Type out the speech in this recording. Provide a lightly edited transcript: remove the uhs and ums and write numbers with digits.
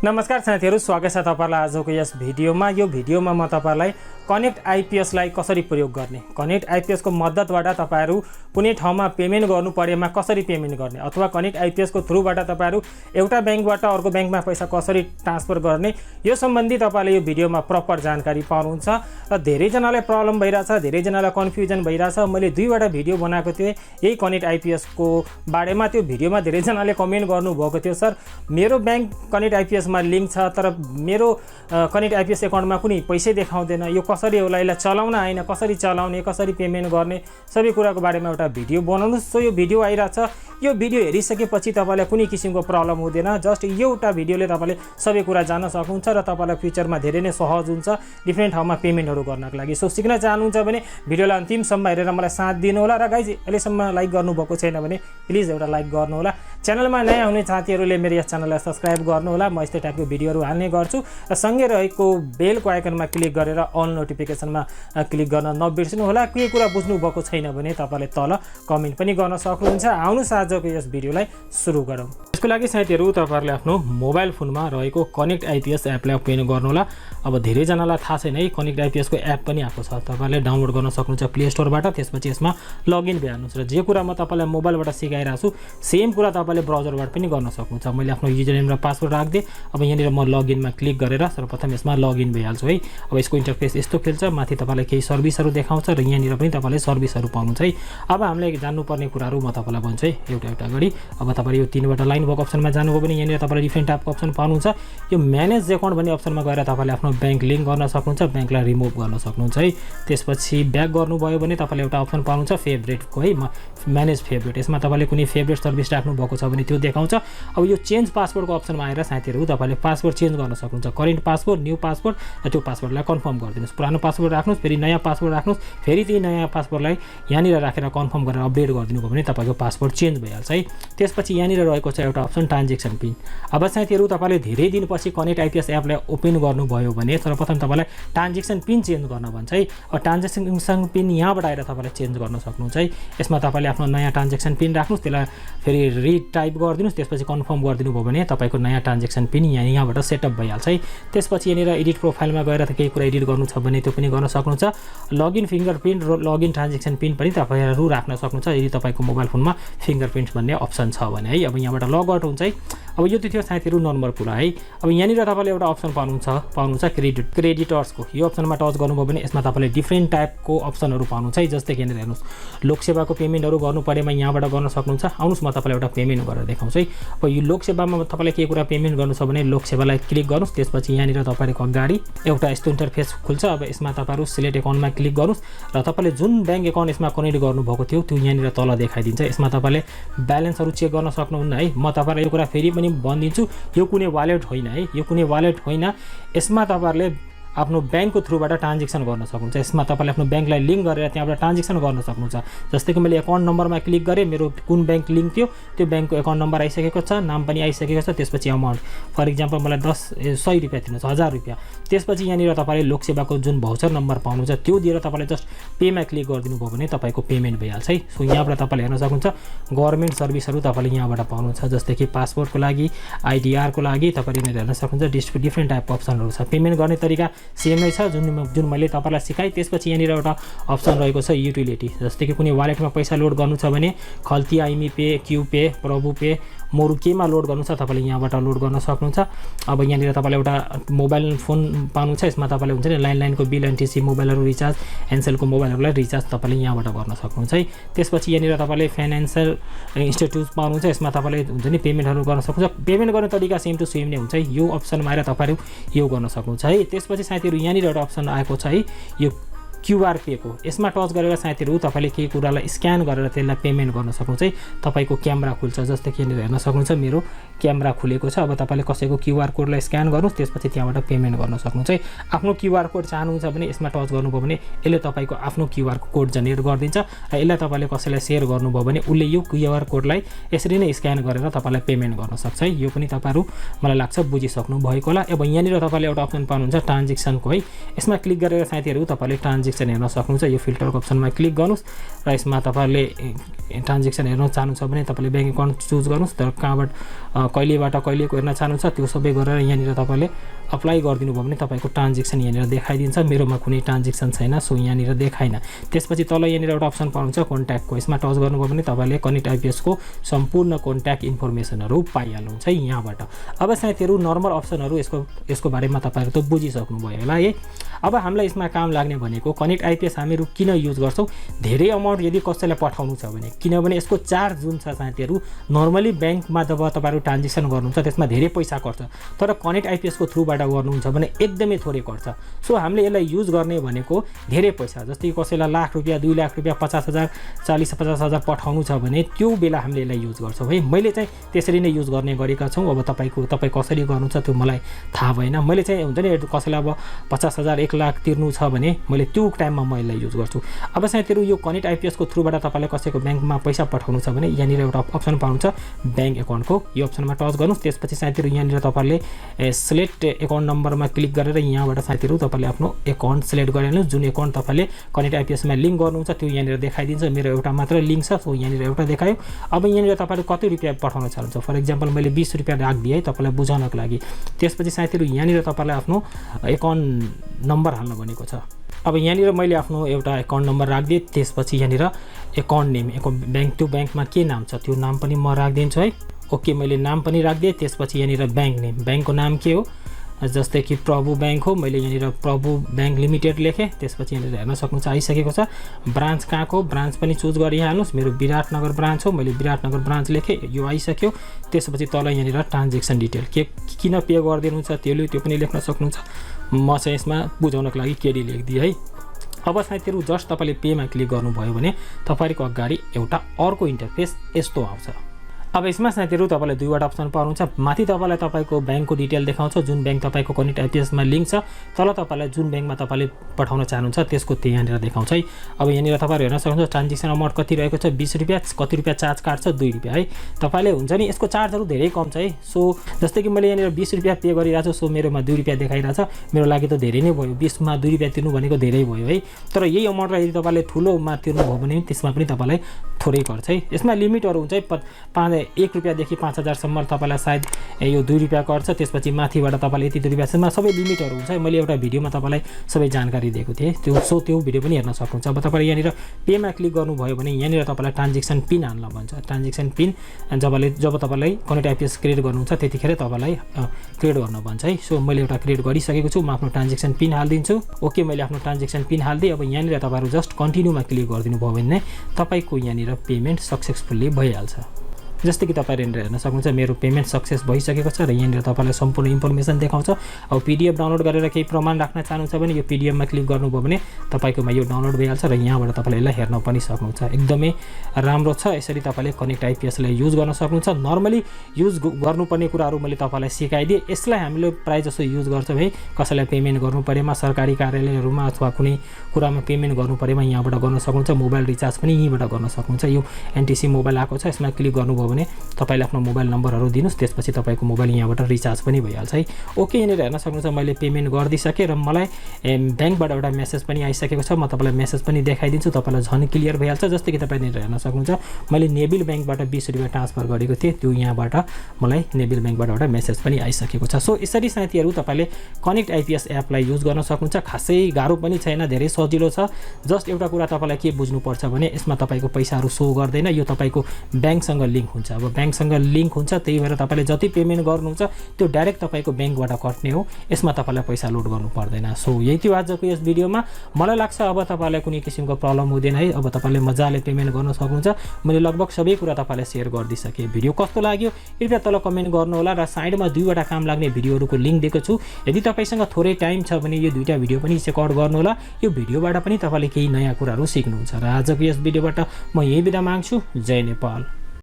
नमस्कार साथीहरु, स्वागत छ तपाईहरुलाई आजको यस भिडियोमा। यो भिडियोमा म तपाईहरुलाई कनेक्ट आईपीएस लाई कसरी प्रयोग गर्ने, कनेक्ट आईपीएस को मद्दतबाट तपाईहरु कुनै ठाउँमा पेमेन्ट गर्नु परेमा कसरी पेमेन्ट गर्ने अथवा कनेक्ट आईपीएस को थ्रुबाट तपाईहरु एउटा बैंकबाट अर्को बैंकमा पैसा कसरी ट्रान्सफर गर्ने, यो सम्बन्धी तपाईले यो भिडियोमा प्रपर जानकारी पाउनुहुन्छ। र धेरै जनालाई प्रब्लम भइराछ, धेरै जनालाई कन्फ्युजन भइराछ। मैले दुईवटा भिडियो बनाएको थिएँ यही कनेक्ट आईपीएस को बारेमा। त्यो भिडियोमा धेरै जनाले कमेन्ट गर्नु भएको थियो, सर मेरो बैंक कनेक्ट आईपीएस मा लिंक छ तर मेरो कनेक्ट आईपीएस एकाउन्टमा कुनै पैसै देखाउँदैन, यो कसरी होला, यसलाई चलाउन आएन, कसरी चलाउने, कसरी पेमेन्ट गर्ने, सबै कुराको बारेमा एउटा भिडियो बनाउनुस्। सो यो भिडियो आइराछ, यो भिडियो हेरिसकेपछि तपाईलाई कुनै किसिमको प्रब्लम हुँदैन। जस्ट एउटा भिडियोले तपाईले सबै कुरा जान्न सक्नुहुन्छ र तपाईलाई फ्युचरमा धेरै नै सहज हुन्छ डिफ्रेन्ट ठाउँमा पेमेन्टहरु गर्नको लागि। सो सिक्न चाहनुहुन्छ भने भिडियोलाई अन्तिमसम्म हेरेर मलाई साथ दिनु होला। र गाइज, अहिलेसम्म लाइक गर्नु भएको छैन भने प्लिज एउटा लाइक गर्नु होला। च्यानलमा नयाँ हुने साथीहरुले मेरो यस च्यानललाई सब्स्क्राइब गर्नु होला। म यस्तै टाइपको भिडियोहरु हाल्ने गर्छु र सँगै रहेको बेलको आइकनमा क्लिक गरेर अल नोटिफिकेसनमा क्लिक गर्न नबिर्सनु होला। के कुरा बुझ्नु भएको छैन भने तपाईले तल कमेन्ट पनि गर्न सक्नुहुन्छ। आउनुस् आजको यस भिडियोलाई सुरु गरौँ। यसको लागि साथीहरु तपाईहरुले आफ्नो मोबाइल फोनमा रहेको कनेक्ट आईपीएस एपलाई ओपन गर्नु होला। अब धेरै जनालाई थाहा छैन है, कनेक्ट आईपीएस को एप पनि आएको छ, तपाईले डाउनलोड गर्न सक्नुहुन्छ प्ले स्टोरबाट। त्यसपछि यसमा लगइन भइहाल्नुस् र जे कुरा म तपाईलाई मोबाइलबाट सिकाइराछु सेम कुरा तपाईले ब्राउजरबाट पनि गर्न सक्नुहुन्छ। मैले आफ्नो युजर नेम र पासवर्ड राख्दिए। अब यहाँनिर म लगइनमा क्लिक गरेर सर्वप्रथम यसमा लगइन भइहाल्छु है। अब यसको इन्टरफेस यस्तो खेल्छ, माथि तपाईलाई केही सर्भिसहरु देखाउँछ र यहाँनिर पनि तपाईले सर्भिसहरु पाउनुहुन्छ है। अब हामीले जान्नुपर्ने कुराहरु म तपाईलाई भन्छु है एउटा एउटा गरी। अब तपाईले यो तीनवटा लाइन भएको अप्सनमा जानुभयो भने यहाँनिर तपाईले डिफरेन्ट टाइपको अप्सन पाउनुहुन्छ। यो म्यानेज अकाउन्ट भन्ने अप्सनमा गएर तपाईले आफ्नो बैंक लिंक गर्न सक्नुहुन्छ, बैंकलाई रिमुभ गर्न सक्नुहुन्छ है। त्यसपछि ब्याक गर्नुभयो भने तपाईले एउटा अप्सन पाउनुहुन्छ फेभरेटको है, म्यानेज फेभरेट। यसमा तपाईले कुनै फेभरेट सर्भिस राख्नु भएको छ भने त्यो देखाउँछ। अब यो चेन्ज पासवर्डको अप्सनमा आएर साथीहरु तपाईले पासवर्ड चेन्ज गर्न सक्नुहुन्छ। करेन्ट पासवर्ड, न्यू पासवर्ड, र त्यो पासवर्डलाई कन्फर्म गरिदिनुस्। पुरानो पासवर्ड राख्नुस्, फेरि नयाँ पासवर्ड राख्नुस्, फेरि त्यही नयाँ पासवर्डलाई यहाँनिर राखेर कन्फर्म गरेर अपडेट गरिदिनु भयो भने तपाईको पासवर्ड चेन्ज भइहाल्छ है। त्यसपछि यहाँनिर रहेको छ एउटा अप्सन ट्रान्जेक्सन पिन। अब साथीहरु तपाईले धेरै दिनपछि कनेक्ट आईपीएस एपलाई ओपन गर्नुभयो भने सर्वप्रथम तपाईलाई ट्रान्जेक्सन पिन चेन्ज गर्न भन्छ है। अब ट्रान्जेक्सन पिन यहाँबाट आएर तपाईले चेन्ज गर्न सक्नुहुन्छ है। यसमा तपाईले आफ्नो नयाँ ट्रान्जेक्सन पिन राख्नुस्, त्यसलाई फेरि रिटाइप गरिदिनुस्, त्यसपछि कन्फर्म गरिदिनु भयो भने तपाईको नयाँ ट्रान्जेक्सन पिन यहाँबाट सेटअप भइहाल्छ है। त्यसपछि यहाँनिर एडिट प्रोफाइलमा गएर केही कुरा एडिट गर्नु छ भने त्यो पनि गर्न सक्नुहुन्छ। लगइन फिङ्गरप्रिन्ट र लगइन ट्रान्जेक्सन पिन पनि तपाईहरु राख्न सक्नुहुन्छ यदि तपाईको मोबाइल फोनमा फिङ्गरप्रिन्ट भन्ने अप्सन छ भने है। अब यहाँबाट लग आउट हुन्छ है। अब यो थियो साथीहरु नर्मल कुरा है। अब यहाँनिर तपाईले एउटा अप्सन पाउनुहुन्छ क्रेडिटर्सको। यो अप्सनमा टच गर्नुभयो भने यसमा तपाईले डिफरेन्ट टाइपको अप्सनहरु पाउनुहुन्छ है। जस्तै कि यहाँनिर हेर्नुस्, लोकसेवाको पेमेन्टहरु गर्नु परेमा यहाँबाट गर्न सक्नुहुन्छ। आउनुस् म तपाईलाई एउटा पेमेन्ट गरेर देखाउँछु है। अब यो लोकसेवामा तपाईले के कुरा पेमेन्ट गर्नु छ भने लोकसेवालाई क्लिक गर्नुस्। त्यसपछि यहाँनिर तपाईको अगाडि एउटा यस्तो इन्टरफेस खुल्छ। अब यसमा तपाईहरु सिलेक्ट अकाउन्टमा क्लिक गर्नुस् र तपाईले जुन बैंक अकाउन्ट यसमा कनेक्ट गर्नुभएको थियो त्यो यहाँनिर तल देखाइदिन्छ। यसमा तपाईले ब्यालेन्सहरु चेक गर्न सक्नुहुन्न है। म तपाईलाई यो कुरा फेरि पनि भनिदिन्छु, यो कुनै वालेट होइन है, यो कुनै वालेट होइन। यसमा तपाईहरुले आफ्नो बैंकको थ्रुबाट ट्रान्जेक्सन गर्न सक्नुहुन्छ। यसमा तपाईले आफ्नो बैंकलाई लिंक गरेर त्यहाँबाट ट्रान्जेक्सन गर्न सक्नुहुन्छ। जस्तै कि मैले अकाउन्ट नम्बरमा क्लिक गरे, मेरो कुन बैंक लिंक थियो त्यो बैंकको अकाउन्ट नम्बर आइसकेको छ, नाम पनि आइसकेको छ। त्यसपछि अमाउन्ट फर एक्जाम्पल मलाई 100 रुपैयाँ दिनुहोस्, 1000 रुपैयाँ। त्यसपछि यहाँनिर तपाईले लोकसेवाको जुन भाउचर नम्बर पाउनुहुन्छ त्यो दिएर तपाईले जस्ट पेमा क्लिक गरिदिनु भयो भने तपाईको पेमेन्ट भइहाल्छ है। सो यहाँबाट तपाईले हेर्न सक्नुहुन्छ गभर्नमेन्ट सर्भिसहरु तपाईले यहाँबाट पाउनुहुन्छ। जस्तै कि पासपोर्टको लागि, आईडीआर को लागि तपाईले हेर्न सक्नुहुन्छ। डिफरेन्ट टाइपको अप्सनहरु छ। पेमेन्ट गर्ने तरिका सेम नै छ जुन मैले तपाईलाई सिकाए। त्यसपछि यहाँनिर एउटा अप्सन रहेको छ युटिलिटी। जस्तै कि कुनै वालेटमा पैसा लोड गर्नु छ भने खल्ती, आइमी पे, क्यू पे, प्रभु पे, मोरु केमा लोड गर्नु छ तपाईले यहाँबाट लोड गर्न सक्नुहुन्छ। अब यहाँनिर तपाईले एउटा मोबाइल फोन पाउनु छ। यसमा तपाईले हुन्छ नि ल्यान्डलाइनको बिल, एनटीसी मोबाइलहरु रिचार्ज, एनसेलको मोबाइलहरुलाई रिचार्ज तपाईले यहाँबाट गर्न सक्नुहुन्छ है। त्यसपछि यहाँनिर तपाईले फाइनान्शियल इन्स्टिट्युट पाउनुहुन्छ। यसमा तपाईले हुन्छ नि पेमेन्टहरु गर्न सक्नुहुन्छ। पेमेन्ट गर्ने तरिका सेम टु सेम नै हुन्छ है। यो अप्सनमा आएर तपाईहरु यो गर्न सक्नुहुन्छ है। त्यसपछि साथीहरु यहाँनिर एउटा अप्सन आएको छ है, यो क्यूआर पे को। यसमा टच गरेर साथीहरु तपाईले केही कुरालाई स्क्यान गरेर त्यसलाई पेमेन्ट गर्न सक्नुहुन्छ है। तपाईको क्यामेरा खुल्छ। जस्तै कि यहाँनिर हेर्न सक्नुहुन्छ मेरो क्यामेरा खुलेको छ। अब तपाईले कसैको क्यूआर कोडलाई स्क्यान गर्नुस्, त्यसपछि त्यहाँबाट पेमेन्ट गर्न सक्नुहुन्छ है। आफ्नो क्यूआर कोड चाहनुहुन्छ भने यसमा टच गर्नुभयो भने यसले तपाईको आफ्नो क्यूआर कोड जेनेरेट गरिदिन्छ र यसलाई तपाईले कसैलाई शेयर गर्नुभयो भने उले यो क्यूआर कोडलाई यसरी नै स्क्यान गरेर तपाईलाई पेमेन्ट गर्न सक्छ है। यो पनि तपाईहरु मलाई लाग्छ बुझिसक्नु भएको होला। अब यहाँनिर तपाईले एउटा अप्सन पाउनुहुन्छ ट्रान्जेक्सनको है। यसमा क्लिक गरेर साथीहरु तपाईले ट्रान्जेक्सन ट्रान्जेक्सन हेर्न सक्नुहुन्छ। यो फिल्टरको अप्सनमा क्लिक गर्नुस् र यसमा तपाईहरुले ट्रान्जेक्सन हेर्न चाहनुहुन्छ भने तपाईले बैंक अकाउन्ट चुज गर्नुस्। तर कहाँबाट कहिलेबाट कहिलेको हेर्न चाहनुहुन्छ त्यो सबै गरेर यहाँनिर तपाईले अप्लाई गरिदिनु भयो भने तपाईको ट्रान्जेक्सन यहाँनिर देखाइदिन्छ। मेरोमा कुनै ट्रान्जेक्सन छैन सो यहाँनिर देखाइन। त्यसपछि तल यहाँनिर एउटा अप्सन पाउनुहुन्छ कन्ट्याक्टको, यसमा टच गर्नुभयो भने तपाईले कनेक्ट आइपीएस को सम्पूर्ण कन्ट्याक्ट इन्फर्मेसनहरु पाइहाल्नुहुन्छ यहाँबाट। अब साथीहरु नर्मल अप्सनहरु यसको बारेमा तपाईहरु त बुझिसक्नु भयो होला है। अब हामीलाई यसमा काम लाग्ने भनेको कनेक्ट आइपीएस हामीहरु किन युज गर्छौं, धेरै अमाउन्ट यदि कसैलाई पठाउनु छ भने, किनभने यसको चार्ज जुन छ साथीहरु नर्मली बैंकमा जब तपाईहरु ट्रान्जेक्सन गर्नुहुन्छ त्यसमा धेरै पैसा खर्च, तर कनेक्ट आइपीएस को थ्रुबाट गर्नुहुन्छ भने एकदमै थोरै खर्च। सो हामीले यसलाई युज गर्ने भनेको धेरै पैसा, जस्तै कसैलाई लाख रुपैयाँ 2 लाख रुपैयाँ 50,000 40-50,000 पठाउनु छ भने त्यो बेला हामीले यसलाई युज गर्छौं है। मैले चाहिँ त्यसरी नै युज गर्ने गरेका छौं। अब तपाई कसरी गर्नुहुन्छ त्यो मलाई थाहा भएन। मैले चाहिँ हुन्छ नि कसैलाई अब 50,000 1 लाख तिर्नु छ भने मैले त्यो टाइममा म यसलाई युज गर्छु। अब साथीहरु यो कनेक्ट आइपीएस को थ्रुबाट तपाईलाई कसैको बैंकमा पैसा पठाउनु छ भने यहाँनिर एउटा अप्सन पाउनुहुन्छ बैंक अकाउन्टको, यो अप्सनमा टच गर्नुस्। त्यसपछि साथीहरु यहाँनिर तपाईले सिलेक्ट अकाउन्ट नम्बरमा क्लिक गरेर यहाँबाट साथीहरु तपाईले आफ्नो अकाउन्ट सिलेक्ट गरिहाल्नुस्। जुन अकाउन्ट तपाईले कनेक्ट आइपीएस मा लिंक गर्नुहुन्छ त्यो यहाँनिर देखाइदिन्छ। मेरो एउटा मात्र लिंक छ सो यहाँनिर एउटा देखायो। अब यहाँनिर तपाईले कति रुपैयाँ पठाउन चाहनुहुन्छ, फर एक्जाम्पल मैले 20 रुपैयाँ राख्दिए है तपाईलाई बुझाउनको लागि। त्यसपछि साथीहरु यहाँनिर तपाईलाई आफ्नो अकाउन्ट नम्बर हाल्न भनेको छ। अब यहाँनिर मैले आफ्नो एउटा अकाउन्ट नम्बर राख्दिए। त्यसपछि यहाँनिर अकाउन्ट नेम बैंक त्यो बैंकमा के नाम छ त्यो नाम पनि म राख्दिन्छु है। ओके मैले नाम पनि राख्दिए। त्यसपछि यहाँनिर बैंक नेम, बैंकको नाम के हो, जस्तै कि प्रभु बैंक हो, मैले यहाँनिर प्रभु बैंक लिमिटेड लेखेँ। त्यसपछि यहाँनिर हेर्न सक्नुहुन्छ आइसकेको छ। ब्रान्च कहाँको ब्रान्च पनि चुज गरिहाल्नुस्। मेरो विराटनगर ब्रान्च हो, मैले विराटनगर ब्रान्च लेखेँ, यो आइसक्यो। त्यसपछि तल यहाँनिर ट्रान्जेक्सन डिटेल किन पे गरिदिनुहुन्छ त्यो पनि लेख्न सक्नुहुन्छ। म चाहिँ यसमा बुझाउनको लागि केडी लेखिदिएँ है। अब साथीहरु जस्ट तपाईले पेमा क्लिक गर्नुभयो भने तपाईको अगाडि एउटा अर्को इन्टरफेस यस्तो आउँछ। अब यसमा साथीहरु तपाईले दुईवटा अप्सन पाउनुहुन्छ। माथि तपाईलाई तपाईको बैंकको डिटेल देखाउँछ, जुन बैंक तपाईको कनेक्ट आइपीएस मा लिंक छ। तल तपाईलाई जुन बैंकमा तपाईले पठाउन चाहनुहुन्छ त्यसको यहाँनिर देखाउँछ है। अब यहाँनिर तपाईहरु हेर्न सक्नुहुन्छ ट्रान्जेक्सन अमाउन्ट कति रहेको छ, 20 रुपैयाँ, कति रुपैयाँ चार्ज काट्छ 2 रुपैयाँ है। तपाईले हुन्छ नि यसको चार्जहरु धेरै कम छ है। सो जस्तै कि मैले यहाँनिर 20 रुपैयाँ पे गरिरहेको छु, सो मेरोमा 2 रुपैयाँ देखाइरहेछ। मेरो लागि त धेरै नै भयो, 20 मा 2 रुपैयाँ तिर्नु भनेको धेरै भयो है। तर यही अमाउन्टलाई यदि तपाईले ठुलोमा तिर्नु भयो भने त्यसमा पनि तपाईलाई थोरै पर्छ है। यसमा लिमिटहरु हुन्छ है, 1 रुपैयाँदेखि 5,000 सम्म तपाईलाई सायद यो 2 रुपैयाँ गर्छ। त्यसपछि माथिबाट तपाईले यति रुपैयाँसम्म सबै लिमिटहरु हुन्छ। मैले एउटा भिडियोमा तपाईलाई सबै जानकारी दिएको थिएँ, त्यो भिडियो पनि हेर्न सक्नुहुन्छ। अब तपाईले यहाँनिर पेमा क्लिक गर्नुभयो भने यहाँनिर तपाईलाई ट्रान्जेक्सन पिन हाल्न भन्छ। ट्रान्जेक्सन पिन जब तपाईलाई कनेक्ट आइपीएस क्रिएट गर्नुहुन्छ त्यतिखेर तपाईलाई क्रिएट गर्न भन्छ है। सो मैले एउटा क्रिएट गरिसकेको छु। म आफ्नो ट्रान्जेक्सन पिन हाल्दिन्छु। ओके मैले आफ्नो ट्रान्जेक्सन पिन हाल्दिएँ। अब यहाँनिर तपाईहरु जस्ट कन्टिन्यूमा क्लिक गरिदिनु भयो भने तपाईको यहाँनिर पेमेन्ट सक्सेसफुली भइहाल्छ। जस्तै कि तपाईहरुले हेर्न सक्नुहुन्छ मेरो पेमेन्ट सक्सेस भइसकेको छ र यहाँनिर तपाईलाई सम्पूर्ण इन्फर्मेसन देखाउँछ। अब पीडीएफ डाउनलोड गरेर केही प्रमाण राख्न चाहनुहुन्छ भने यो पीडीएफमा क्लिक गर्नुभयो भने तपाईकोमा यो डाउनलोड भइहाल्छ र यहाँबाट तपाईले यसलाई हेर्न पनि सक्नुहुन्छ। एकदमै राम्रो छ। यसरी तपाईले कनेक्ट आइपीएसलाई युज गर्न सक्नुहुन्छ। नर्मली युज गर्नुपर्ने कुराहरु मैले तपाईलाई सिकाइदिए। यसलाई हामीले प्राय जसो युज गर्छौं है, कसैलाई पेमेन्ट गर्नु परेमा सरकारी कार्यालयहरुमा अथवा कुनै कुरामा पेमेन्ट गर्नु परेमा यहाँबाट गर्न सक्नुहुन्छ। मोबाइल रिचार्ज पनि यहीँबाट गर्न सक्नुहुन्छ। यो एनटीसी मोबाइल आएको छ, यसमा क्लिक गर्नुभयो भने तपाईले आफ्नो मोबाइल नम्बरहरु दिनुस्। त्यसपछि तपाईको मोबाइल यहाँबाट रिचार्ज पनि भइहाल्छ है। ओके यहाँनिर हेर्न सक्नुहुन्छ मैले पेमेन्ट गर्दिसके र मलाई बैंकबाट एउटा मेसेज पनि आइसकेको छ। म तपाईलाई मेसेज पनि देखाइदिन्छु, तपाईलाई झन् क्लियर भइहाल्छ। जस्तै कि तपाईले हेर्न सक्नुहुन्छ मैले नेबिल बैंकबाट 20 रुपैयाँ ट्रान्सफर गरेको थिएँ, त्यो यहाँबाट मलाई नेबिल बैंकबाट एउटा मेसेज पनि आइसकेको छ। सो यसरी साथीहरु तपाईले कनेक्ट आइपीएस एपलाई युज गर्न सक्नुहुन्छ। खासै गाह्रो पनि छैन, धेरै सजिलो छ। जस्ट एउटा कुरा तपाईलाई के बुझ्नु पर्छ भने यसमा तपाईको पैसाहरु शो गर्दैन, यो तपाईको बैंकसँग लिंक हुन्छ। अब बैंकसँग लिंक हुन्छ, त्यही भएर तपाईले जति पेमेन्ट गर्नुहुन्छ त्यो डाइरेक्ट तपाईको बैंकबाट कट्ने हो। यसमा तपाईलाई पैसा लोड गर्नु पर्दैन। सो यही थियो आजको यस भिडियोमा। मलाई लाग्छ अब तपाईलाई कुनै किसिमको प्रब्लम हुँदैन है। अब तपाईले मजाले पेमेन्ट गर्न सक्नुहुन्छ। मैले लगभग सबै कुरा तपाईलाई शेयर गर्दिसके। भिडियो कस्तो लाग्यो कृपया तल कमेन्ट गर्नु होला र साइडमा दुईवटा काम लाग्ने भिडियोहरुको लिंक दिएको छु। यदि तपाईसँग थोरै टाइम छ भने यो दुईटा भिडियो पनि चेकआउट गर्नु होला। यो भिडियोबाट पनि तपाईले केही नयाँ कुराहरु सिक्नुहुन्छ। र आजको यस भिडियोबाट म यही बिदा माग्छु। जय नेपाल।